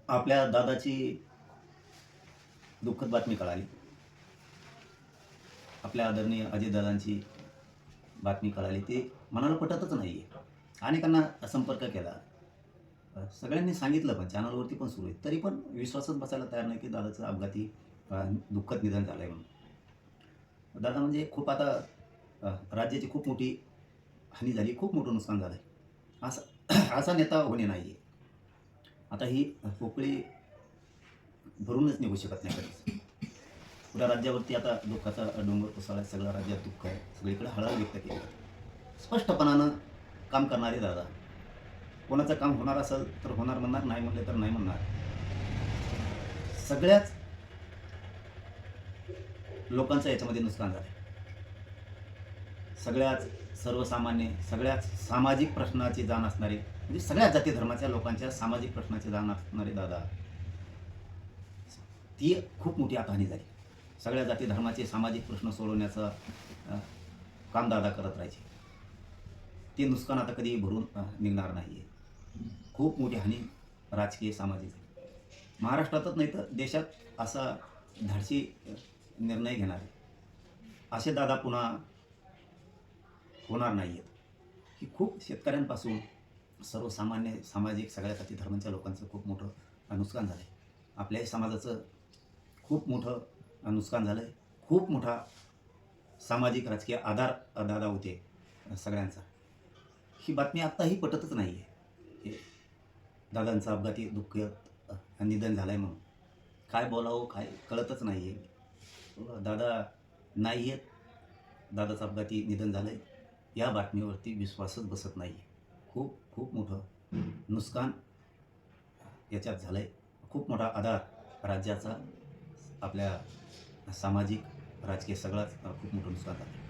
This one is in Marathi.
आपल्या दादाची दुःखद बातमी कळाली. आपल्या आदरणीय अजितदादांची बातमी कळाली. ते मनाला पटतच नाही आहे. अनेकांना संपर्क केला. सगळ्यांनी सांगितलं पण चॅनलवरती पण सुरू आहे. तरी पण विश्वासच बसायला तयार नाही की दादाचं अपघाती दुःखद निधन झालं आहे म्हणून. दादा म्हणजे खूप आता राज्याची खूप मोठी हानी झाली, खूप मोठं नुकसान झालं आहे. असा असा नेता होणे नाही आहे. आता ही पोकळी भरूनच निघू शकत नाही कधीच. पुऱ्या राज्यावरती आता दुःखाचा डोंगर कोसळला आहे. सगळ्या राज्यात दुःख आहे. सगळीकडे हळहळ व्यक्त केली आहे. स्पष्टपणानं काम करणारे दादा. कोणाचं काम होणार असेल तर होणार म्हणणार, नाही म्हणले तर नाही म्हणणार. सगळ्याच लोकांचं याच्यामध्ये नुकसान झालं. सगळ्याच सर्वसामान्य, सगळ्याच सामाजिक प्रश्नाची जाण असणारे, म्हणजे सगळ्या जाती धर्माच्या लोकांच्या सामाजिक प्रश्नाची जाण असणारे दादा, ती खूप मोठी आता हानी झाली. सगळ्या जाती धर्माचे सामाजिक प्रश्न सोडवण्याचं काम दादा करत राहायचे. ते नुकसान आता कधी भरून निघणार नाही आहे. खूप मोठी हानी राजकीय, सामाजिक महाराष्ट्रातच नाही तर देशात असा धाडसी निर्णय घेणारे असे दादा पुन्हा होणार नाही आहेत. ही खूप शेतकऱ्यांपासून सर्वसामान्य सामाजिक सगळ्या जाती धर्मांच्या लोकांचं खूप मोठं नुकसान झालं आहे. आपल्याही समाजाचं खूप मोठं नुकसान झालं आहे. खूप मोठा सामाजिक राजकीय आधार दादा होते सगळ्यांचा. ही बातमी आत्ताही पटतच नाही आहे. हे दादांचं अपघाती दुःख निधन झालं आहे म्हणून काय बोलावं काय कळतच नाही आहे. दादा नाही आहेत, दादाचं अपघाती निधन झालं आहे, या बातमीवरती विश्वासच बसत नाही आहे. खूप खूप मोठं नुकसान याच्यात झालं आहे. खूप मोठा आधार राज्याचा, आपल्या सामाजिक राजकीय सगळाच खूप मोठं नुकसान झालं आहे.